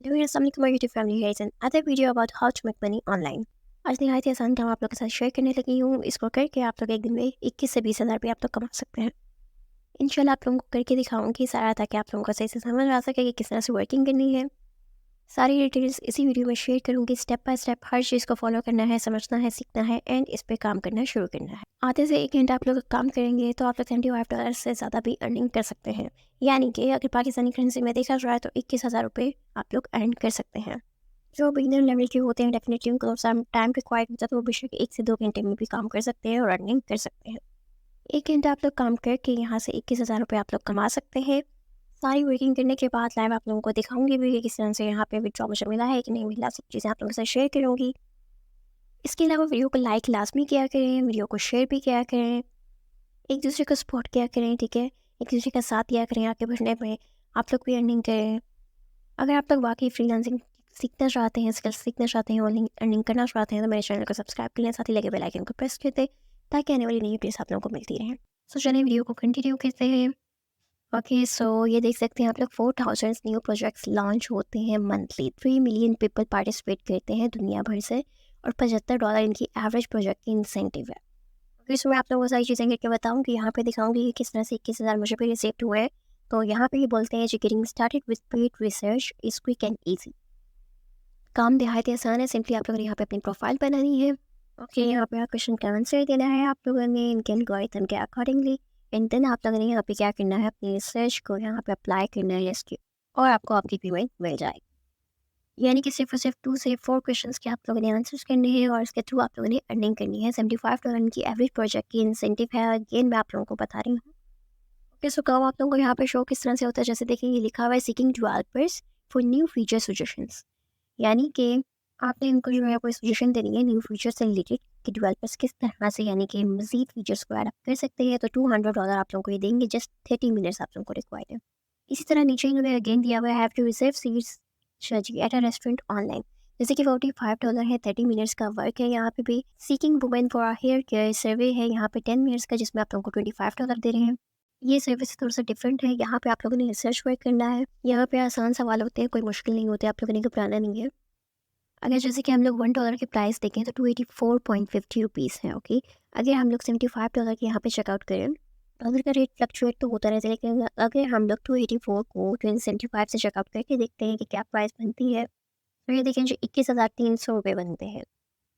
Assalamu alaikum my YouTube family, here is another video about how to make money online। आज नहायत ही आसान काम आप लोग के साथ शेयर करने लगी हूँ। इसको करके आप लोग एक दिन में 21 से 20 हज़ार रुपये आप लोग कमा सकते हैं। इंशाल्लाह आप लोगों को करके दिखाऊंगी सारा, ताकि आप लोगों को सही से समझ आ सके कि किस तरह से वर्किंग करनी है। सारी डिटेल्स इसी वीडियो में शेयर करूँगी। स्टेप बाय स्टेप हर चीज़ को फॉलो करना है, समझना है, सीखना है एंड इस पर काम करना शुरू करना है। आधे से 1 घंटा आप लोग काम करेंगे तो आप लोग $75 से ज़्यादा भी अर्निंग कर सकते हैं। यानी कि अगर पाकिस्तानी करेंसी में देखा जाए तो 21,000 रुपये आप लोग अर्न कर सकते हैं। जो बिगिनर लेवल के होते हैं डेफिनेटली उनको टाइम रिक्वायर्ड होता है, तो वो बेशक 1 से 2 घंटे में भी काम कर सकते हैं और अर्निंग कर सकते हैं। 1 घंटा आप लोग काम करके यहाँ से 21,000 रुपये आप लोग कमा सकते हैं। सारी वर्किंग करने के बाद लाइव आप लोगों को दिखाऊंगी भी कि किस तरह से यहाँ पे विड्रॉ मुझे मिला है कि नहीं मिला, सब चीज़ें आप लोगों के साथ शेयर करूँगी। इसके अलावा वीडियो को लाइक लाजमी किया करें, वीडियो को शेयर भी किया करें, एक दूसरे को सपोर्ट किया करें, ठीक है, एक दूसरे का साथ दिया करें आगे बढ़ने में। आप लोग भी अर्निंग करें। अगर आप लोग वाकई फ्रीलांसिंग सीखना चाहते हैं, स्किल्स सीखना चाहते हैं, ऑनलाइन अर्निंग करना चाहते हैं, तो मेरे चैनल को सब्सक्राइब कर लें, साथ ही लगे बेल आइकन को प्रेस कर दें ताकि आने वाली नई वीडियोस आप लोगों को मिलती रहें। सो चलिए वीडियो को कंटिन्यू करते हैं। ओके, सो ये देख सकते हैं आप लोग 4000 न्यू प्रोजेक्ट्स लॉन्च होते हैं मंथली। 3 मिलियन पीपल पार्टिसिपेट करते हैं दुनिया भर से और $75 इनकी एवरेज प्रोजेक्ट की इंसेंटिव है। तो इसमें आप लोगों को सारी चीज़ें करके बताऊँगी, यहाँ पे दिखाऊंगी कि किस तरह से 21,000 मुझे भी रिसीव हुए हैं। तो यहाँ पे ये बोलते हैं getting started with paid research is quick and easy. काम नहायत आसान है। सिंपली आप लोगों ने यहाँ पे अपनी प्रोफाइल बनानी है। ओके, यहाँ पे क्वेश्चन का आंसर देना है आप लोगों ने इनके एल्गोरिथम के अकॉर्डिंगली। एंड देन आप लोगों ने यहाँ पे क्या करना है, अपनी रिसर्च को यहाँ पे अप्लाई करना है इसके, और आपको आपकी पेमेंट मिल जाएगी। यानी कि सिर्फ और सिर्फ 2 से 4 क्वेश्चंस के आप लोगों ने आंसर्स करने हैं और इसके थ्रू आप लोगों ने अर्निंग करनी है। $75 की एवरेज प्रोजेक्ट की इंसेंटिव है। अगेन मैं आप लोगों को बता रही हूँ। ओके, सो काम आप लोगों को यहाँ पे शो किस तरह से होता है, जैसे देखिए ये लिखा हुआ है seeking developers for new feature suggestions. यानी कि आपने इनको जो है कोई सजेशन देनी है न्यू फीचर से रिलेटेड कि डेवलपर्स किस तरह से यानी कि मजीद फीचर्स को ऐड कर सकते हैं। तो $200 आप लोगों को ये देंगे। जस्ट 30 मिनट्स आप लोगों को रिक्वायर्ड है। इसी तरह नीचे इन्होंने अगेन दिया हुआ है have to reserve seats at a restaurant online, जैसे कि $45 है। 30 मिनट्स का वर्क है। यहाँ पे भी seeking women for hair care survey है, यहाँ पे 10 मिनट्स का, जिसमें आप लोगों को $25 दे रहे हैं। ये सर्विस थोड़ा सा डिफरेंट है। यहाँ पे आप लोगों ने रिसर्च वर्क करना है। यहाँ पे आसान सवाल होते हैं, कोई मुश्किल नहीं होते, आप लोगों ने घबराना नहीं है। अगर जैसे कि हम लोग $1 के प्राइस देखें तो 284.50 रुपीज़ है। ओके, अगर हम लोग $75 के यहाँ पे चेकआउट करें, डॉलर का रेट फ्लक्चुएट तो होता रहता है, लेकिन अगर हम लोग 284 को 275 से चेकआउट करके देखते हैं कि क्या प्राइस बनती है, तो ये देखें जो 21,300 रुपये बनते हैं।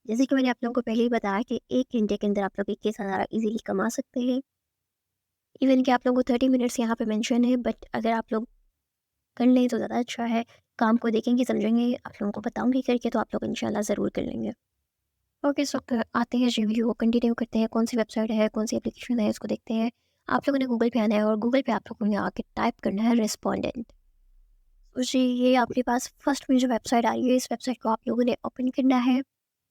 जैसे कि मैंने आप लोगों को पहले ही बताया कि 1 घंटे के अंदर आप लोग 21,000 ईजिली कमा सकते हैं। इवन कि आप लोगों को 30 मिनट्स यहाँ पे मेंशन है, बट अगर आप लोग कर लें तो ज़्यादा अच्छा है। काम को देखेंगे, समझेंगे, आप लोगों को बताऊंगी करके, तो आप लोग इंशाल्लाह ज़रूर कर लेंगे। ओके, सो आते हैं रिव्यू को कंटिन्यू करते हैं। कौन सी वेबसाइट है, कौन सी एप्लीकेशन है, इसको देखते हैं। आप लोगों ने गूगल पे आना है और गूगल पे आप लोगों ने आके टाइप करना है रेस्पोंडेंट। तो जी ये आपके पास फर्स्ट में जो वेबसाइट आ रही है, इस वेबसाइट को आप लोगों ने ओपन करना है।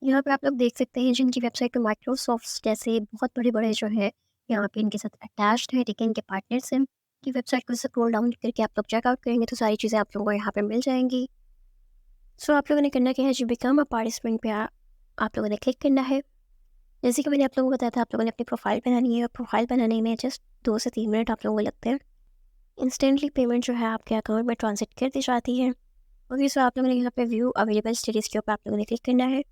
यहाँ पे आप लोग देख सकते हैं जिनकी वेबसाइट पे माइक्रोसॉफ्ट जैसे बहुत बड़े बड़े जो है यहाँ पे इनके साथ अटैच्ड है, ठीक है, इनके पार्टनर्स हैं। की वेबसाइट को स्क्रॉल डाउन करके आप लोग चेकआउट करेंगे तो सारी चीज़ें आप लोगों को यहाँ पे मिल जाएंगी। सो आप लोगों ने करना क्या है जी, बिकम अ पार्टिसिपेंट पे आप लोगों ने क्लिक करना है। जैसे कि मैंने आप लोगों को बताया था, आप लोगों ने अपनी प्रोफाइल बनानी है और प्रोफाइल बनाने में जस्ट 2 से 3 मिनट आप लोगों को लगते हैं। इंस्टेंटली पेमेंट जो है आपके अकाउंट में ट्रांसफर कर दी जाती है। और सो आप लोगों ने यहाँ पे व्यू अवेलेबल स्टेटस के ऊपर आप लोगों ने क्लिक करना है।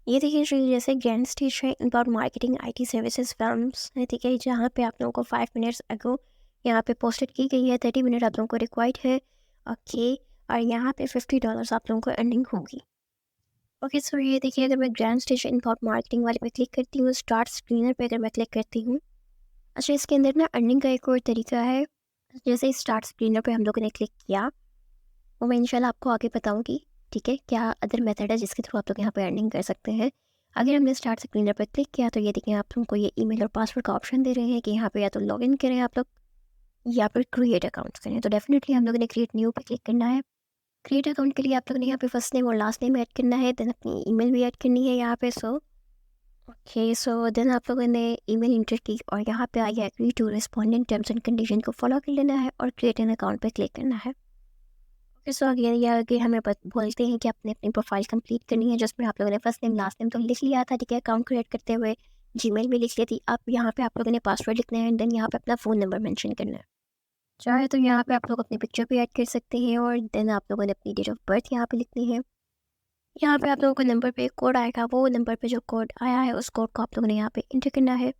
ये देखिए जैसे ग्रैंड स्टेज है about marketing IT services firms है, ठीक है, जहाँ पे आप लोगों को 5 मिनट्स अगो यहाँ पे पोस्टेड की गई है। 30 मिनट आप लोगों को रिक्वायर्ड है। ओके, और यहाँ पे $50 आप लोगों को अर्निंग होगी। ओके, सो ये देखिए अगर मैं ग्रैंड स्टेज इनबाउट मार्केटिंग वाले पे क्लिक करती हूँ, स्टार्ट स्क्रीनर पे अगर मैं क्लिक करती हूँ, अच्छा इसके अंदर ना अर्निंग का एक और तरीका है। जैसे स्टार्ट स्क्रीनर पे हम लोगों ने क्लिक किया, वो मैं इंशाल्लाह आपको आगे बताऊँगी, ठीक है, क्या अदर मेथड है जिसके थ्रू आप लोग यहाँ पे अर्निंग कर सकते हैं। अगर हमने स्टार्ट स्क्रीनर पर क्लिक किया तो ये देखिए आप लोगों को ये ईमेल और पासवर्ड का ऑप्शन दे रहे हैं कि यहाँ पे या तो लॉगिन करें आप लोग या फिर क्रिएट अकाउंट करें। तो डेफिनेटली हम लोगों ने क्रिएट न्यू पे क्लिक करना है। क्रिएट अकाउंट के लिए आप लोगों ने यहाँ पे फर्स्ट नेम और लास्ट नेम ऐड करना है, देन अपनी ईमेल भी ऐड करनी है यहाँ पे। सो ओके, सो देन आप लोगों ने ईमेल इंटर की और यहाँ पे आइए agree to respondent terms and condition को फॉलो कर लेना है और क्रिएट एन अकाउंट पे क्लिक करना है। ओके, सो आगे हमें बोलते हैं कि आपने अपनी प्रोफाइल कंप्लीट करनी है, जिसमें आप लोगों ने फर्स्ट नेम लास्ट नेम तो लिख लिया था, ठीक है, अकाउंट क्रिएट करते हुए जीमेल भी लिख ली थी। अब यहाँ पे आप लोगों ने पासवर्ड लिखना है एंड देन यहाँ पे अपना फ़ोन नंबर मेंशन करना है। चाहे तो यहाँ पे आप लोग अपनी पिक्चर भी ऐड कर सकते हैं और देन आप लोगों ने अपनी डेट ऑफ बर्थ यहाँ पे लिखनी है। यहाँ पे आप लोगों को नंबर पे एक कोड आएगा, वो नंबर पे जो कोड आया है उस कोड को आप लोगों ने यहाँ पे इंटर करना है।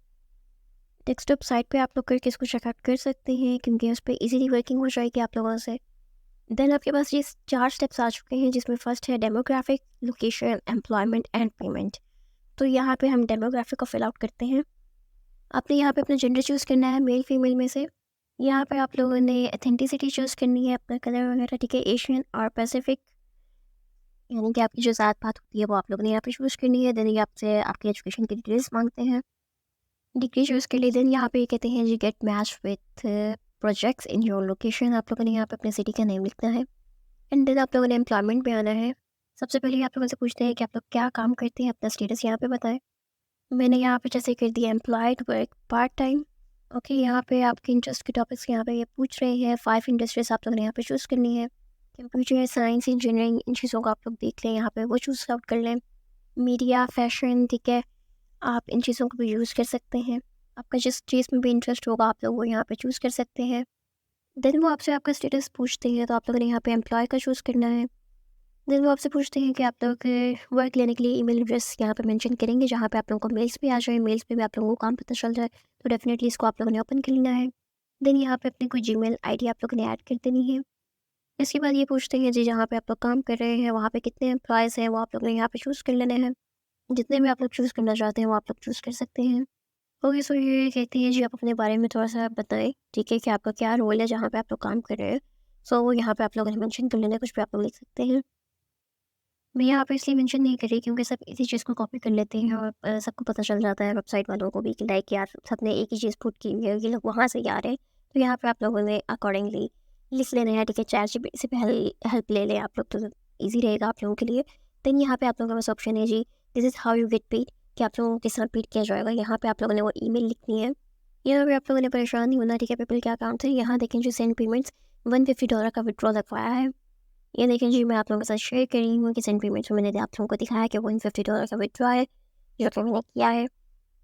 डेस्कटॉप साइट पे आप लोग करके इसको चेकआउट कर सकते हैं क्योंकि उस पर ईजिली वर्किंग हो जाएगी आप लोगों से। देन आपके पास ये 4 स्टेप्स आ चुके हैं जिसमें फर्स्ट है demographic, location, employment and payment. तो यहाँ पे हम डेमोग्राफिक को फिल आउट करते हैं। आपने यहाँ पे अपना जेंडर चूज़ करना है मेल फीमेल में से। यहाँ पे आप लोगों ने एथेंटिसिटी चूज़ करनी है, अपना कलर वगैरह, ठीक है, एशियन और पैसिफिक, यानी कि आपकी जो ज़ात पात होती है वो आप लोगों ने यहाँ पे चूज़ करनी है। देन ये आपसे आपकी एजुकेशन की डिटेल्स मांगते हैं, डिग्री चूज़ के लिए। देन यहाँ पे कहते हैं जी get match with projects in your location. आप लोगों ने यहाँ पे अपने सिटी का नेम लिखना है एंड देन आप लोगों ने एम्प्लॉयमेंट में आना है। सबसे पहले आप लोगों से पूछते हैं कि आप लोग क्या काम करते हैं, अपना स्टेटस यहाँ पे बताएं। मैंने यहाँ पे जैसे कर दिया employed, work part time. Okay, यहाँ पे आपके इंटरेस्ट के टॉपिक्स यहाँ पे ये पूछ रहे हैं। 5 इंडस्ट्रीज आप लोगों ने यहाँ पे चूज़ करनी है। कंप्यूटर साइंस, इंजीनियरिंग, इन चीज़ों को आप लोग देख लें, यहाँ पे वो चूज़ आउट कर लें। मीडिया, फैशन, ठीक है, आप इन चीज़ों को भी यूज़ कर सकते हैं। आपका जिस चीज़ में भी इंटरेस्ट होगा आप लोग वो यहाँ पे चूज़ कर सकते हैं। देन वो आपसे आपका स्टेटस पूछते हैं तो आप लोगों ने यहाँ पे एम्प्लॉय का चूज़ करना है। देन वो आपसे पूछते हैं कि आप लोग वर्क लेने के लिए ईमेल एड्रेस यहाँ पे मेंशन करेंगे जहाँ पे आप लोगों को मेल्स भी आ जाए, मेल्स पे भी आप लोगों को काम पता चल जाए, तो डेफिनेटली इसको आप लोगों ने ओपन कर लेना है। देन यहाँ पे अपनी कोई जीमेल आईडी आप लोगों ने ऐड कर देनी है। इसके बाद ये पूछते हैं जी जहाँ पे आप लोग काम कर रहे हैं वहाँ पे कितने एम्प्लॉयज़ हैं, वो आप लोगों ने यहाँ पे चूज़ कर लेने हैं। जितने भी आप लोग चूज़ करना चाहते हैं वो आप लोग चूज़ कर सकते हैं। ओके, सो ये कहते हैं जी आप अपने बारे में थोड़ा-सा बताएँ, ठीक है, कि आपका क्या रोल है जहाँ पे आप लोग काम कर रहे हैं। सो वो यहाँ पे आप लोगों ने मेंशन कर लेना है, कुछ भी आप लोग लिख सकते हैं। मैं यहाँ पे इसलिए मेंशन नहीं कर रही क्योंकि सब इसी चीज़ को कॉपी कर लेते हैं और सबको पता चल जाता है वेबसाइट वालों को भी कि लाइक यार सबने एक ही चीज़ पुट की हुई है, ये लोग वहाँ से ही आ रहे हैं। तो यहाँ पे आप लोगों ने अकॉर्डिंगली लिख लेना है, ठीक है, चैटजीपीटी से भी हेल्प ले लें आप लोग तो ईज़ी रहेगा आप लोगों के लिए। देन यहाँ पे आप लोगों के पास ऑप्शन है जी this is how you get paid, कि आप लोगों को किस तरह पेड किया जाएगा। यहाँ पे आप लोगों ने वो ईमेल लिखनी है। यहाँ पे आप लोगों ने परेशान नहीं होना, ठीक है, पेपल क्या काम था। यहाँ देखें जो सेंड पेमेंट्स $150 का विड्रॉ लगवाया है। ये देखें जी मैं आप लोगों के साथ शेयर कर रही हूँ कि सेंड पेमेंट्स में मैंने आप लोगों को दिखाया कि $150 का विड्रॉ है जो कि मैंने किया है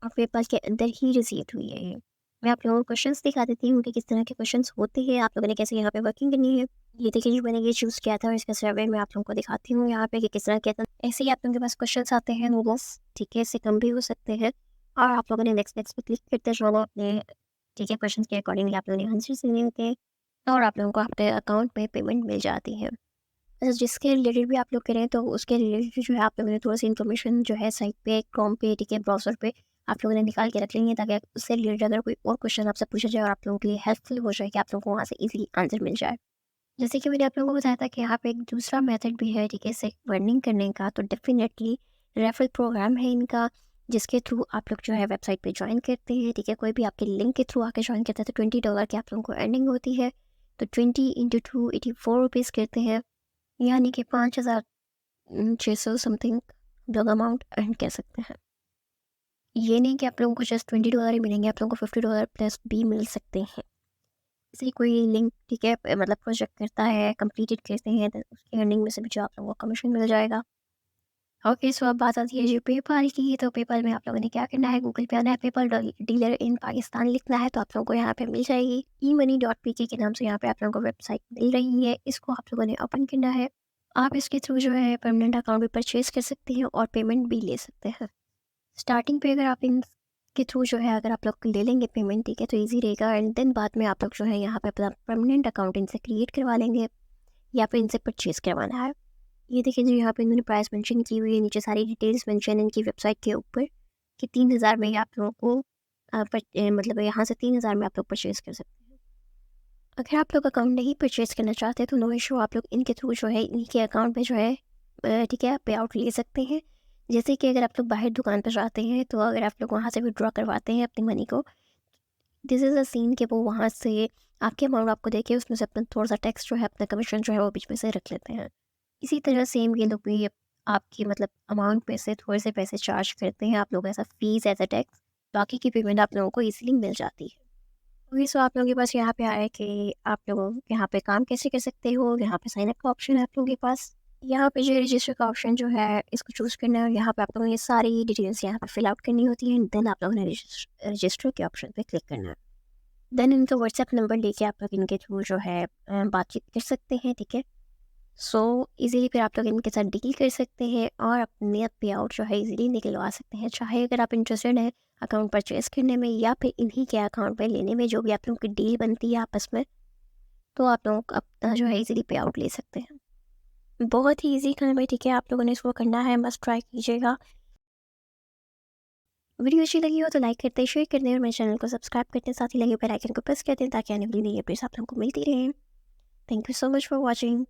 और पेपल के अंदर ही रिसीव हुई है ये। मैं आप लोगों को क्वेश्चंस दिखा देती हूँ कि किस तरह के क्वेश्चंस होते हैं, आप लोगों ने कैसे यहाँ पे वर्किंग करनी है। ये देखिए जी मैंने ये चूज़ किया था और इसका सर्वे मैं आप लोगों को दिखाती हूँ यहाँ पे कि किस तरह किया था। ऐसे ही आप लोगों के पास क्वेश्चंस आते हैं नो बस, ठीक है, इससे कम भी हो सकते हैं और आप लोगों ने नेक्स्ट नेक्स्ट पे क्लिक करते जाना अपने, ठीक है, क्वेश्चन के अकॉर्डिंगली आप लोगों ने आंसर देने होते हैं और आप लोगों को आपके अकाउंट में पेमेंट मिल जाती है। अच्छा, जिसके रिलेटेड भी आप लोग करें तो उसके रिलेटेड जो है आप लोगों ने थोड़ी-सी इन्फॉर्मेशन जो है साइट पे, क्रोम पे, ठीक है, ब्राउज़र पे आप लोगों ने निकाल के रख लेंगे ताकि उससे रिलेटेड अगर कोई और क्वेश्चन आपसे पूछा जाए और आप लोगों के लिए हेल्पफुल हो जाए कि आप लोगों को वहाँ से ईज़िली आंसर मिल जाए। जैसे कि मैंने आप लोगों को बताया था कि यहाँ पे एक दूसरा मेथड भी है, ठीक है, इससे अर्निंग करने का, तो डेफ़िनेटली रेफरल प्रोग्राम है इनका, जिसके थ्रू आप लोग जो है वेबसाइट पे जॉइन करते हैं, ठीक है, कोई भी आपके लिंक के थ्रू आके जॉइन करता है तो $20 की आप लोगों को अर्निंग होती है। तो 20 × 2 84 रुपीज़ करते हैं, यानी कि 5,600 समथिंग लोग अमाउंट अर्न कर सकते हैं। ये नहीं कि आप लोगों को जस्ट $20 ही मिलेंगे, आप लोगों को $50 प्लस भी मिल सकते हैं। जैसे कोई लिंक, ठीक है, मतलब प्रोजेक्ट करता है, कंप्लीटेड करते हैं तो उसकी अर्निंग में से भी जो आप लोगों को कमीशन मिल जाएगा। ओके, सो अब बात आती है जी पेपाल की। तो पेपाल में आप लोगों ने क्या करना है, गूगल पे आना है, पेपाल डीलर इन पाकिस्तान लिखना है तो आप लोगों को यहाँ पे मिल जाएगी। emoney.pk के नाम से यहाँ पे आप लोगों को वेबसाइट मिल रही है, इसको आप लोगों ने ओपन करना है। आप इसके थ्रू जो है परमानेंट अकाउंट भी परचेज़ कर सकते हैं और पेमेंट भी ले सकते हैं। स्टार्टिंग पे अगर आप इनके थ्रू जो है अगर आप लोग ले लेंगे पेमेंट, ठीक है, तो ईज़ी रहेगा एंड देन बाद में आप लोग जो है यहाँ पे अपना परमानेंट अकाउंट इनसे क्रिएट करवा लेंगे या फिर इनसे परचेज़ करवाना है। ये देखिए जी यहाँ पे इन्होंने प्राइस मेंशन की हुई है, नीचे सारी डिटेल्स मेंशन है इनकी वेबसाइट के ऊपर कि 3,000 में आप लोगों को मतलब यहाँ से 3,000 में आप लोग परचेज़ कर सकते हैं। अगर आप लोग अकाउंट नहीं परचेज़ करना चाहते तो नो इशू, आप लोग इनके थ्रू जो है इनके अकाउंट पे जो है ठीक है पे आउट ले सकते हैं। जैसे कि अगर आप लोग बाहर दुकान पर जाते हैं तो अगर आप लोग वहाँ से विड्रॉ करवाते हैं अपनी मनी को, दिस इज़ अ सीन कि वो वहाँ से आपके अमाउंट आपको देके उसमें से अपना थोड़ा सा टैक्स जो है, अपना कमीशन जो है वो बीच में से रख लेते हैं। इसी तरह सेम ये लोग भी आपकी मतलब अमाउंट में से थोड़े से पैसे चार्ज करते हैं आप लोग as a fees, as a tax. बाकी की पेमेंट आप लोगों को ईज़िली मिल जाती है। वही सो आप लोगों के पास यहाँ पे आया है कि आप लोग यहाँ पे काम कैसे कर सकते हो। यहाँ पे साइन अप का ऑप्शन है आप लोगों के पास। यहाँ पे जो रजिस्टर का ऑप्शन जो है इसको चूज़ करना है और यहाँ पे आप लोगों ने ये सारी डिटेल्स यहाँ पे फिल आउट करनी होती है। देन आप लोगों ने रजिस्टर के ऑप्शन पे क्लिक करना है। देन इनका व्हाट्सएप नंबर लेके आप लोग इनके थ्रू जो है बातचीत कर सकते हैं, ठीक है। सो इजीली फिर आप लोग इनके साथ डील कर सकते हैं और अपने पे आउट जो है इजीली निकलवा सकते हैं। चाहे अगर आप इंटरेस्टेड हैं अकाउंट परचेज़ करने में या फिर इन्हीं के अकाउंट में लेने में, जो भी आप लोगों की डील बनती है आपस में, तो आप लोग अपना जो है इजीली पे आउट ले सकते हैं। बहुत ही ईजी काम है, ठीक है। आप लोगों ने इसको करना है, मस्ट ट्राई कीजिएगा। वीडियो अच्छी लगी हो तो लाइक करते हैं, शेयर करते हैं और मेरे चैनल को सब्सक्राइब करते हैं, साथ ही लगे बेल आइकन को प्रेस करते हैं ताकि आने वाली नई अपडेट्स आप लोगों को मिलती रहें। Thank you so much for watching.